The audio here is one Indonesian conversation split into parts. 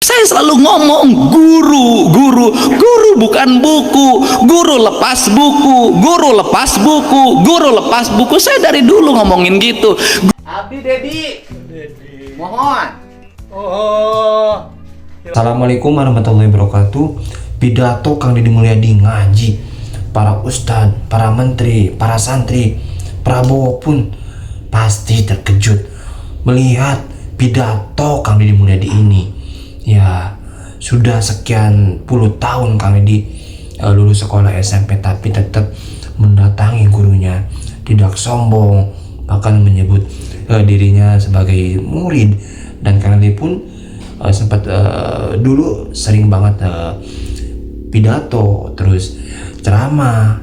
Saya selalu ngomong guru, guru, guru bukan buku. Guru lepas buku, guru lepas buku, guru lepas buku. Saya dari dulu ngomongin gitu. Abdi Dedi, mohon. Assalamualaikum warahmatullahi wabarakatuh. Pidato Kang Deddy Mulyadi ngaji, para ustadz, para menteri, para santri, Prabowo pun pasti terkejut melihat pidato Kang Deddy Mulyadi ini. Ya, sudah sekian puluh tahun Kang Deddy lulus sekolah SMP tapi tetap mendatangi gurunya, tidak sombong, bahkan menyebut dirinya sebagai murid. Dan Kang Deddy pun sempat dulu sering banget pidato, terus ceramah,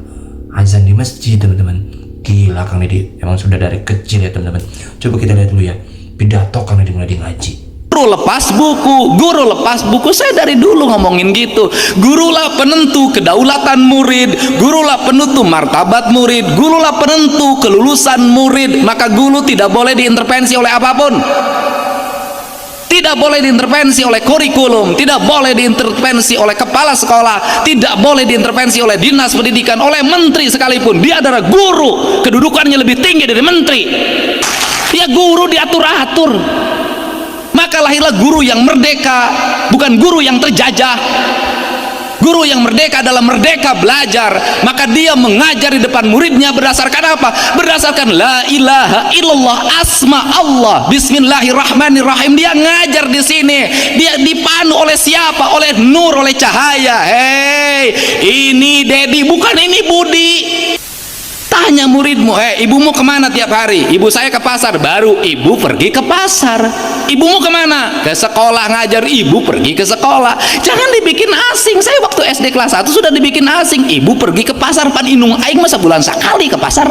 azan di masjid, teman-teman. Gila Kang Deddy, emang sudah dari kecil ya teman-teman. Coba kita lihat dulu ya pidato Kang Deddy Mulyadi ngaji. Guru lepas buku, guru lepas buku. Saya dari dulu ngomongin gitu. Gurulah penentu kedaulatan murid, gurulah penentu martabat murid, gurulah penentu kelulusan murid. Maka guru tidak boleh diintervensi oleh apapun. Tidak boleh diintervensi oleh kurikulum, tidak boleh diintervensi oleh kepala sekolah, tidak boleh diintervensi oleh dinas pendidikan, oleh menteri sekalipun. Dia adalah guru, kedudukannya lebih tinggi dari menteri. Ya, guru diatur-atur. Maka lahirlah guru yang merdeka, bukan guru yang terjajah. Guru yang merdeka adalah merdeka belajar. Maka dia mengajar di depan muridnya berdasarkan apa? Berdasarkan la ilaha illallah, asma Allah, bismillahirrahmanirrahim. Dia ngajar di sini. Dia dipandu oleh siapa? Oleh nur, oleh cahaya. Hei, ini Dedi, bukan ini Budi. Tanya muridmu, ibumu kemana tiap hari? Ibu saya ke pasar. Baru ibu pergi ke pasar. Ibumu kemana? Ke sekolah ngajar. Ibu pergi ke sekolah. Jangan dibikin asing. Saya waktu SD kelas 1 sudah dibikin asing. Ibu pergi ke pasar, pan inung aing masa bulan sekali ke pasar.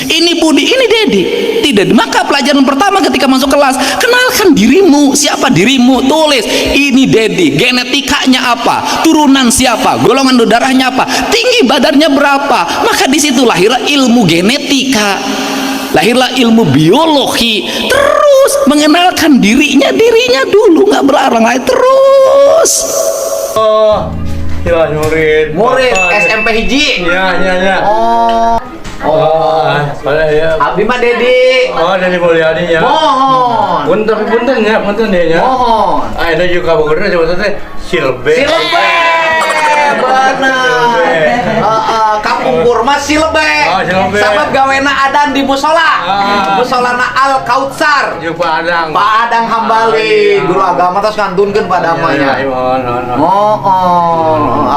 Ini Budi, ini Dedi. Tidak. Maka pelajaran pertama ketika masuk kelas, kenalkan dirimu. Siapa dirimu? Tulis. Ini Dedi. Genetikanya apa? Turunan siapa? Golongan darahnya apa? Tinggi badannya berapa? Maka di situ lahir ilmu genetika, lahirlah ilmu biologi. Terus mengenalkan dirinya dulu, nggak berlarang lain terus. Ya murid SMP hiji. Ya. Abdi mah Dedi. Deddy Mulyadi ya. Mohon. Punten ya. Mohon. Ada juga bener coba teh Silbe. Benar. Kampung Kurma Silebe. Sahabat gawena adan di musola. Musolana Al Kautsar. Pak Adang Hambali. Guru agama terus ngantunkeun padamanya.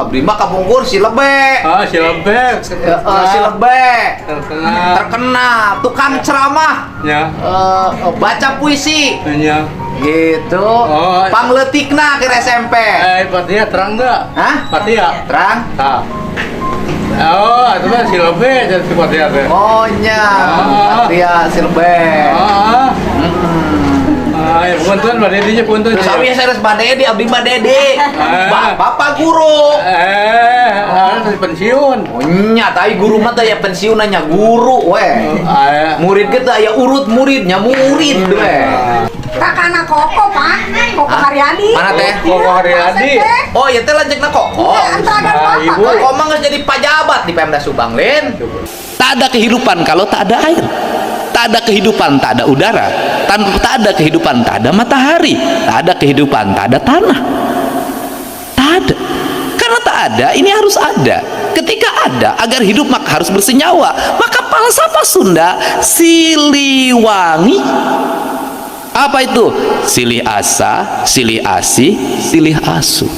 Abdi mah Kampung Kur Silebe. Silbe. Silebe. Terkenal tukang ceramah. Ya. Baca puisi. Ya. Gitu. Pangletikna ke SMP. Patia terang enggak? Hah? Patia. Terang? Tah. Itu kan Silbe jadi Patia teh. Oh nya. Patia Silbe. Ya punten Mbak Dedinya punten. Terus abi saya harus Mbak Dedi, abdi Mbak Dedi. Bapak guru. Harus pensiun. Oh nya, tapi guru mah ya pensiun nanya guru we. Murid kita ya urut muridnya murid we. Kakana Koko, Pak. Koko Haryadi. Mana teh? Koko Haryadi. Oh, ya teh lanjutna Koko. Ibu. Koko mah geus jadi pejabat di Pemda Subang, Lin. Tak ada kehidupan kalau tak ada air. Tak ada kehidupan, tak ada udara. Tak ada kehidupan, tak ada matahari. Tak ada kehidupan, tak ada tanah. Tak ada. Karena tak ada, ini harus ada. Ketika ada, agar hidup maka harus bersenyawa. Maka falsafah Sunda Siliwangi. Apa itu? Silih asa, silih asih, silih asu.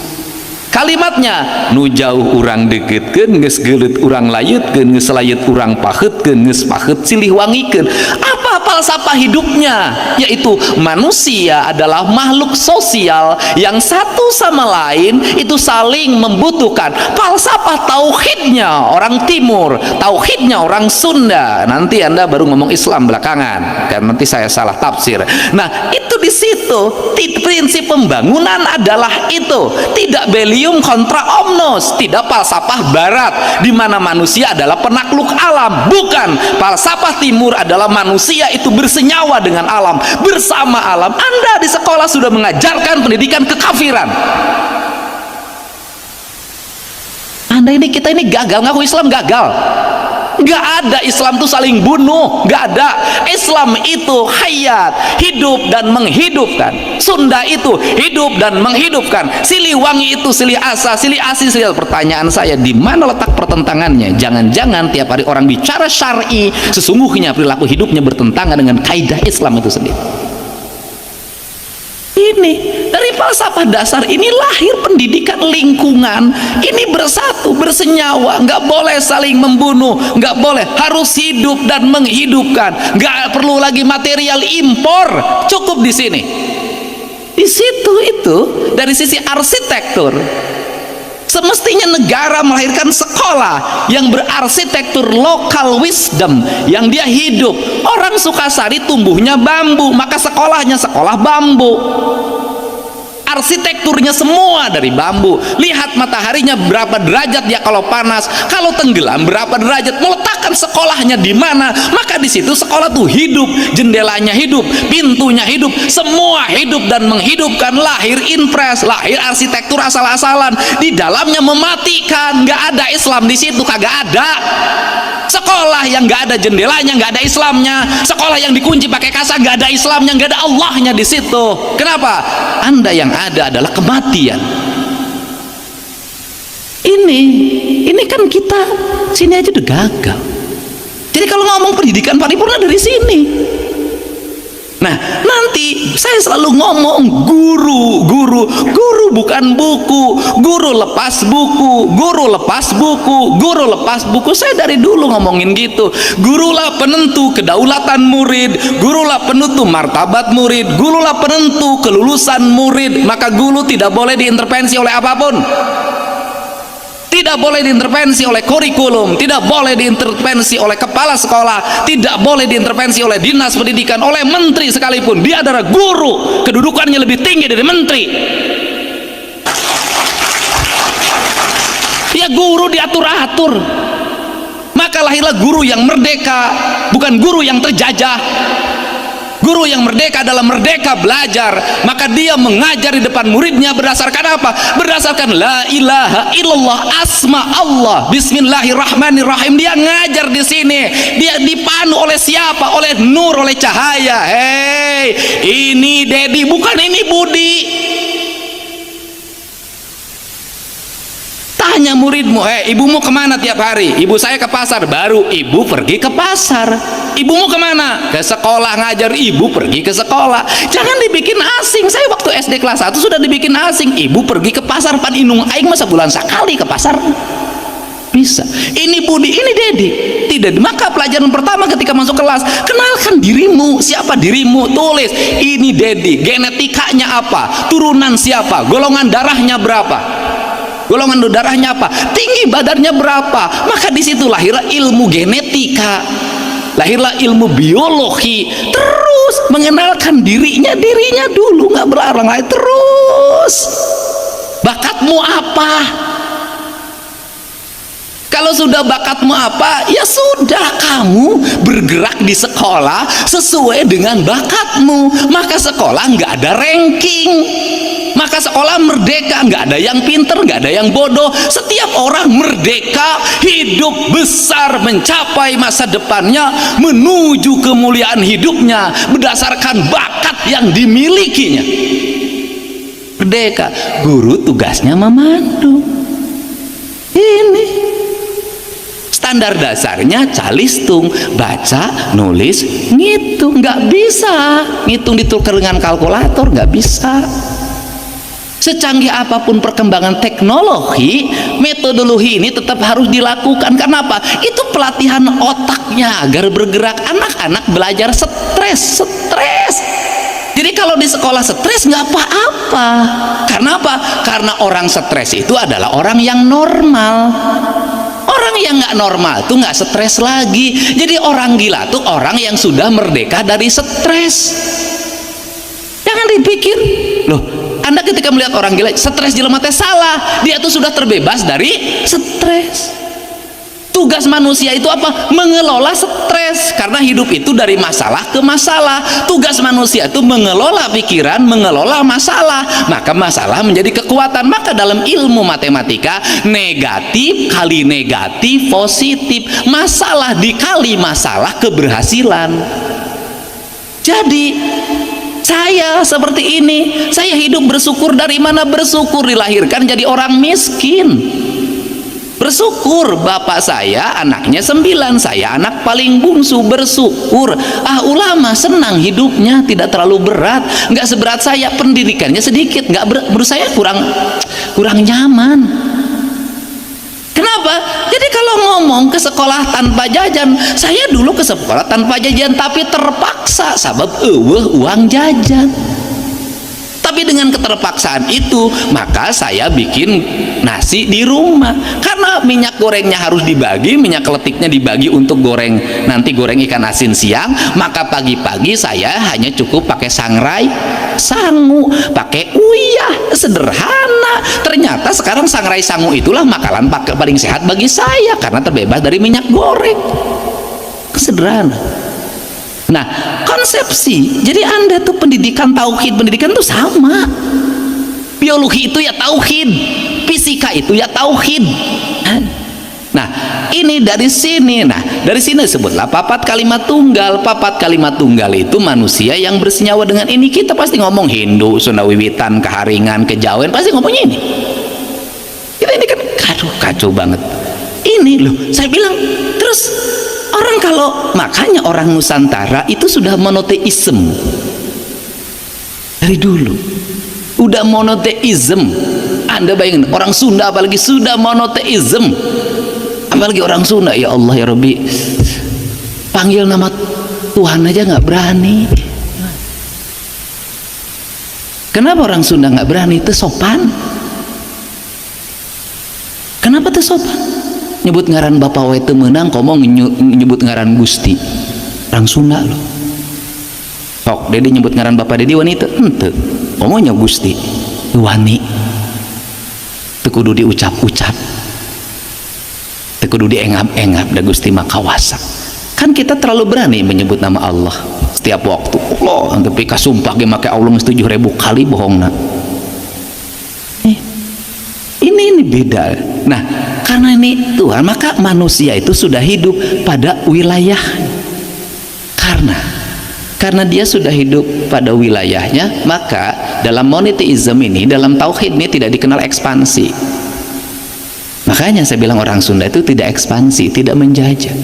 Kalimatnya nu jauh urang degetkeun geus geuleut urang layutkeun, geus layut urang paheutkeun, geus paheut silih wangikeun. Apa falsafah hidupnya? Yaitu manusia adalah makhluk sosial yang satu sama lain itu saling membutuhkan. Falsafah tauhidnya orang timur, tauhidnya orang Sunda. Nanti Anda baru ngomong Islam belakangan, kan nanti saya salah tafsir. Nah, itu di situ prinsip pembangunan adalah itu. Tidak beliau Rerum contra omnes, tidak falsafah barat di mana manusia adalah penakluk alam, bukan. Falsafah timur adalah manusia itu bersenyawa dengan alam, bersama alam. Anda di sekolah sudah mengajarkan pendidikan kekafiran. Kita ini gagal, ngaku Islam gagal. Nggak ada, Islam itu saling bunuh, nggak ada. Islam itu hayat, hidup dan menghidupkan. Sunda itu hidup dan menghidupkan. Siliwangi itu silih asa, silih asi, silih. Pertanyaan saya, di mana letak pertentangannya? Jangan-jangan tiap hari orang bicara syar'i, sesungguhnya perilaku hidupnya bertentangan dengan kaidah Islam itu sendiri. Ini dari falsafah dasar ini lahir pendidikan lingkungan. Ini bersatu, bersenyawa, nggak boleh saling membunuh, nggak boleh, harus hidup dan menghidupkan. Nggak perlu lagi material impor, cukup di sini. Di situ itu dari sisi arsitektur. Semestinya negara melahirkan sekolah yang berarsitektur local wisdom, yang dia hidup. Orang Sukasari tumbuhnya bambu, maka sekolahnya sekolah bambu. Arsitekturnya semua dari bambu. Lihat mataharinya berapa derajat dia kalau panas, kalau tenggelam berapa derajat, meletakkan sekolahnya di mana, maka di situ sekolah tuh hidup, jendelanya hidup, pintunya hidup, semua hidup dan menghidupkan. Lahir impres, lahir arsitektur asal-asalan, di dalamnya mematikan. Nggak ada Islam di situ, kagak ada. Sekolah yang nggak ada jendelanya, nggak ada Islamnya. Sekolah yang dikunci pakai kasar, nggak ada Islamnya, nggak ada Allahnya di situ. Kenapa? Anda yang ada adalah kematian. Ini kan kita sini aja udah gagal. Jadi kalau ngomong pendidikan paripurna dari sini. Nah, nanti saya selalu ngomong guru bukan buku. Guru lepas buku, guru lepas buku, guru lepas buku. Saya dari dulu ngomongin gitu. Gurulah penentu kedaulatan murid, gurulah penentu martabat murid, gurulah penentu kelulusan murid. Maka guru tidak boleh diintervensi oleh apapun. Tidak boleh diintervensi oleh kurikulum, tidak boleh diintervensi oleh kepala sekolah, tidak boleh diintervensi oleh dinas pendidikan, oleh menteri sekalipun. Dia adalah guru, kedudukannya lebih tinggi dari menteri. Ya, guru diatur-atur. Maka lahirlah guru yang merdeka, bukan guru yang terjajah. Guru yang merdeka adalah merdeka belajar, maka dia mengajar di depan muridnya berdasarkan apa? Berdasarkan la ilaha illallah, asma Allah, bismillahirrahmanirrahim. Dia ngajar di sini, dia dipandu oleh siapa? Oleh nur, oleh cahaya. Hei, ini Dedi, bukan ini Budi. Tanya muridmu, ibumu kemana tiap hari? Ibu saya ke pasar. Baru ibu pergi ke pasar. Ibumu kemana? Ke sekolah ngajar. Ibu pergi ke sekolah. Jangan dibikin asing. Saya waktu SD kelas 1 sudah dibikin asing. Ibu pergi ke pasar, pan inung aing masa bulan sekali ke pasar. Bisa. Ini Budi, ini Dedi. Tidak. Maka pelajaran pertama ketika masuk kelas, kenalkan dirimu. Siapa dirimu? Tulis. Ini Dedi. Genetikanya apa? Turunan siapa? Golongan darahnya berapa? Golongan darahnya apa? Tinggi badannya berapa? Maka di situ lahirlah ilmu genetika, lahirlah ilmu biologi. Terus mengenalkan dirinya dulu, nggak berlarang lagi. Terus bakatmu apa? Kalau sudah bakatmu apa, ya sudah, kamu bergerak di sekolah sesuai dengan bakatmu. Maka sekolah nggak ada ranking. Maka sekolah merdeka, nggak ada yang pinter, nggak ada yang bodoh. Setiap orang merdeka, hidup besar, mencapai masa depannya, menuju kemuliaan hidupnya berdasarkan bakat yang dimilikinya. Merdeka. Guru tugasnya memandu. Ini standar dasarnya calistung, baca, nulis, ngitung. Nggak bisa ngitung ditukar dengan kalkulator, nggak bisa. Secanggih apapun perkembangan teknologi, metodologi ini tetap harus dilakukan. Kenapa? Itu pelatihan otaknya agar bergerak. Anak-anak belajar stres. Jadi kalau di sekolah stres nggak apa-apa. Karena apa? Karena orang stres itu adalah orang yang normal. Orang yang nggak normal tuh nggak stres lagi. Jadi orang gila tuh orang yang sudah merdeka dari stres. Jangan dipikir, loh, Anda ketika melihat orang gila stres jelema teh salah, dia tuh sudah terbebas dari stres. Tugas manusia itu apa? Mengelola stres, karena hidup itu dari masalah ke masalah. Tugas manusia itu mengelola pikiran, mengelola masalah, maka masalah menjadi kekuatan. Maka dalam ilmu matematika, negatif kali negatif positif, masalah dikali masalah keberhasilan. Jadi saya seperti ini, saya hidup bersyukur. Dari mana bersyukur? Dilahirkan jadi orang miskin. Bersyukur bapak saya anaknya 9, saya anak paling bungsu. Bersyukur. Ulama senang hidupnya, tidak terlalu berat, nggak seberat saya, pendidikannya sedikit, nggak menurut saya kurang nyaman. Kenapa? Jadi kalau ngomong ke sekolah tanpa jajan, saya dulu ke sekolah tanpa jajan tapi terpaksa sabab uang jajan. Tapi dengan keterpaksaan itu, maka saya bikin nasi di rumah. Karena minyak gorengnya harus dibagi, minyak keletiknya dibagi untuk goreng, nanti goreng ikan asin siang, maka pagi-pagi saya hanya cukup pakai sangrai, sangu, pakai uyah, sederhana. Ternyata sekarang sangrai sangu itulah makanan paling sehat bagi saya, karena terbebas dari minyak goreng. Sederhana. Nah, konsepsi, jadi Anda tuh pendidikan tauhid, pendidikan tuh sama. Biologi itu ya tauhid, fisika itu ya tauhid. Nah, ini dari sini. Nah, dari sini disebutlah papat kalimat tunggal. Papat kalimat tunggal itu manusia yang bersenyawa dengan ini. Kita pasti ngomong Hindu, Sunda Wiwitan, Keharingan, Kejawen, pasti ngomongnya ini. Kita ini kan kacau banget. Ini loh, saya bilang terus. Orang makanya orang Nusantara itu sudah monoteisme dari dulu, udah monoteisme. Anda bayangin orang Sunda apalagi sudah monoteisme, apalagi orang Sunda, ya Allah ya Rabbi, panggil nama Tuhan aja nggak berani. Kenapa orang Sunda nggak berani? Itu sopan. Kenapa itu sopan? Nyebut ngaran bapak wae teu meunang, ngomong nyebut ngaran Gusti. Orang Sunda loh. Sok Dedi nyebut ngaran bapak Dedi wani teu? Henteu. Ngomongnya Gusti. Wani. Teu kudu diucap-ucap. Teu kudu diengap-engap, da Gusti mah kawasa. Kan kita terlalu berani menyebut nama Allah setiap waktu. Allah, tapi kasumpah ge make Allah 7.000 kali bohongna. Ini beda. Nah, karena ini Tuhan, maka manusia itu sudah hidup pada wilayah. Karena dia sudah hidup pada wilayahnya, maka dalam monoteisme ini, dalam tauhid ini tidak dikenal ekspansi. Makanya saya bilang orang Sunda itu tidak ekspansi, tidak menjajah.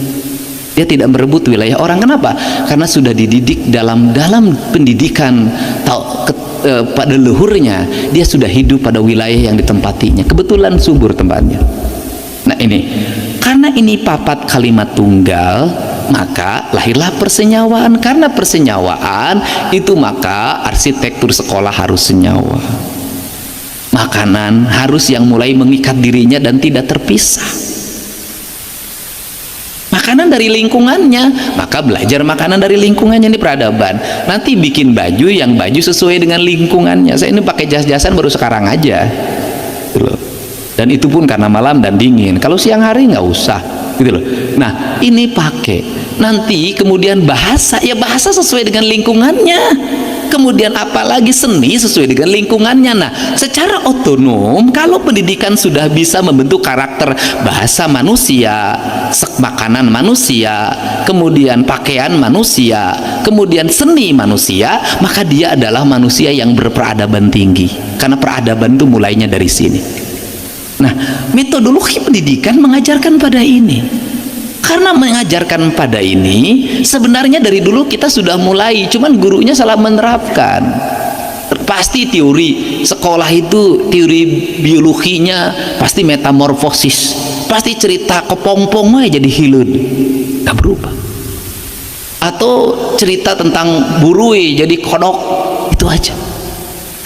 Dia tidak merebut wilayah orang. Kenapa? Karena sudah dididik dalam pendidikan pada leluhurnya, dia sudah hidup pada wilayah yang ditempatinya, kebetulan subur tempatnya. Nah ini, karena ini papat kalimat tunggal, maka lahirlah persenyawaan. Karena persenyawaan itu, maka arsitektur sekolah harus senyawa, makanan harus yang mulai mengikat dirinya dan tidak terpisah. Makanan dari lingkungannya, maka belajar makanan dari lingkungannya. Ini peradaban. Nanti bikin baju yang baju sesuai dengan lingkungannya. Saya ini pakai jas-jasan baru sekarang aja gitu loh. Dan itu pun karena malam dan dingin. Kalau siang hari nggak usah gitu loh. Nah ini pakai. Nanti kemudian bahasa, ya bahasa sesuai dengan lingkungannya. Kemudian apalagi seni sesuai dengan lingkungannya. Nah, secara otonom kalau pendidikan sudah bisa membentuk karakter bahasa manusia, makanan manusia, kemudian pakaian manusia, kemudian seni manusia, maka dia adalah manusia yang berperadaban tinggi. Karena peradaban itu mulainya dari sini. Nah, metodologi pendidikan mengajarkan pada ini. Karena mengajarkan pada ini, sebenarnya dari dulu kita sudah mulai, cuman gurunya salah menerapkan. Pasti teori sekolah itu, teori biologinya pasti metamorfosis, pasti cerita kepompong aja jadi hileud, gak berubah. Atau cerita tentang burui jadi kodok, itu aja.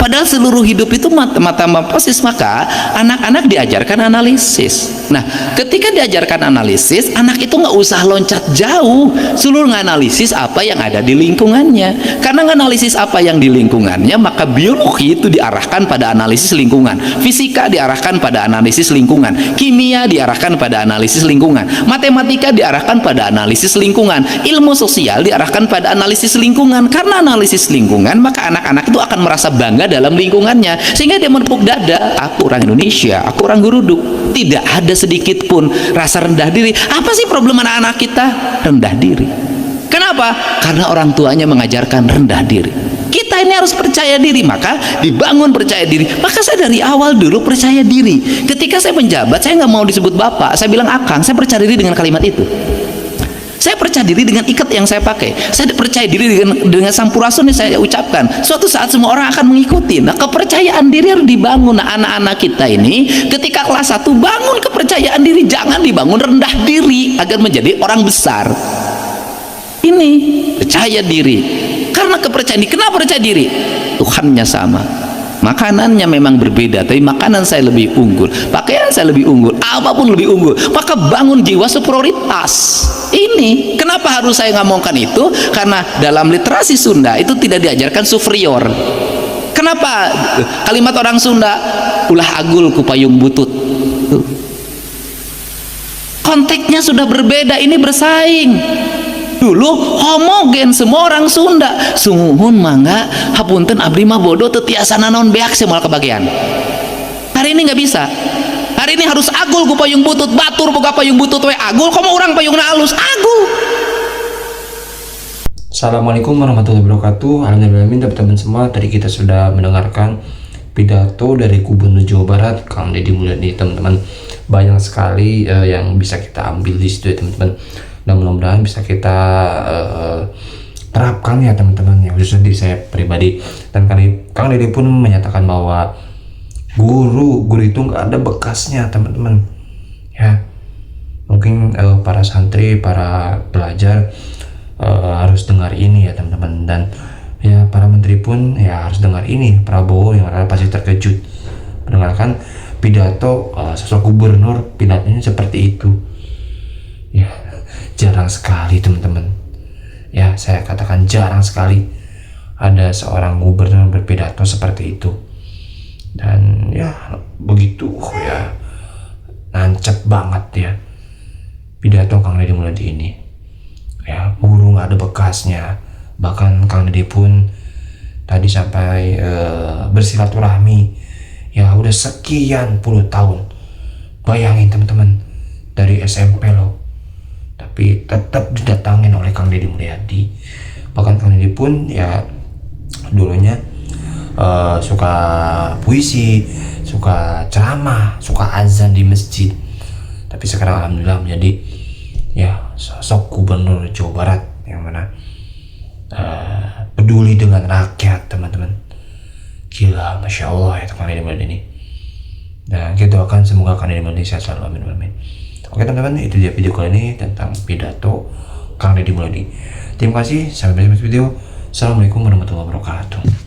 Padahal seluruh hidup itu metamorfosis, maka anak-anak diajarkan analisis. Nah, ketika diajarkan analisis, anak itu nggak usah loncat jauh, seluruh analisis apa yang ada di lingkungannya. Karena analisis apa yang di lingkungannya, maka biologi itu diarahkan pada analisis lingkungan, fisika diarahkan pada analisis lingkungan, kimia diarahkan pada analisis lingkungan, matematika diarahkan pada analisis lingkungan, ilmu sosial diarahkan pada analisis lingkungan. Karena analisis lingkungan, maka anak-anak itu akan merasa bangga dalam lingkungannya, sehingga dia menepuk dada, aku orang Indonesia, aku orang Guruduk. Tidak ada sedikit pun rasa rendah diri. Apa sih problem anak-anak kita? Rendah diri. Kenapa? Karena orang tuanya mengajarkan rendah diri. Kita ini harus percaya diri, maka dibangun percaya diri. Maka saya dari awal dulu percaya diri. Ketika saya menjabat, saya nggak mau disebut bapak, saya bilang akang. Saya percaya diri dengan kalimat itu. Saya percaya diri dengan ikat yang saya pakai. Saya percaya diri dengan sampurasun yang saya ucapkan. Suatu saat semua orang akan mengikuti. Nah, kepercayaan diri harus dibangun. Nah, anak-anak kita ini ketika kelas 1 bangun kepercayaan diri, jangan dibangun rendah diri agar menjadi orang besar. Ini percaya diri. Karena kepercayaan diri. Kenapa percaya diri? Tuhannya sama. Makanannya memang berbeda, tapi makanan saya lebih unggul, pakaian saya lebih unggul, apapun lebih unggul. Maka bangun jiwa superioritas. Ini kenapa harus saya ngomongkan itu? Karena dalam literasi Sunda itu tidak diajarkan superior. Kenapa kalimat orang Sunda ulah agul ku payung butut? Konteksnya sudah berbeda, ini bersaing. Dulu homogen, semua orang Sunda. Sumuhun mangga hapunten abdi mah bodoh teu tiasa naon beak semoal kebagian. Hari ini nggak bisa. Hari ini harus agul ku payung butut, batur boga payung butut we agul, komo urang payungna alus agul. Assalamualaikum warahmatullahi wabarakatuh. Alhamdulillah teman-teman semua, tadi kita sudah mendengarkan pidato dari Gubernur Jawa Barat Kang Deddy Mulyadi. Teman-teman, banyak sekali yang bisa kita ambil di situ ya teman-teman. Dan mudah-mudahan bisa kita terapkan ya teman-teman, ya khususnya di saya pribadi. Dan Kang Deddy pun menyatakan bahwa guru itu nggak ada bekasnya teman-teman ya. Mungkin para santri, para pelajar harus dengar ini ya teman-teman. Dan ya para menteri pun ya harus dengar ini. Prabowo yang pasti terkejut mendengarkan pidato sosok gubernur, pidatonya seperti itu ya. Jarang sekali teman-teman ya, saya katakan jarang sekali ada seorang gubernur berpidato seperti itu. Dan ya begitu ya, nancep banget ya pidato Kang Deddy Mulyadi ini ya. Guru nggak ada bekasnya. Bahkan Kang Deddy pun tadi sampai bersilaturahmi ya udah sekian puluh tahun. Bayangin teman-teman, dari SMP loh, tapi tetap didatangin oleh Kang Deddy Mulyadi. Bahkan Kang Deddy pun ya dulunya suka puisi, suka ceramah, suka azan di masjid. Tapi sekarang alhamdulillah menjadi ya sosok gubernur Jawa Barat yang mana peduli dengan rakyat teman-teman. Gila, masya Allah ya Kang Deddy Mulyadi ini. Dan kita doakan semoga Kang Deddy Mulyadi sehat selalu, amin. Oke teman-teman, itu dia video kali ini tentang pidato Kang Deddy Mulyadi. Terima kasih, sampai jumpa di video. Assalamualaikum warahmatullahi wabarakatuh.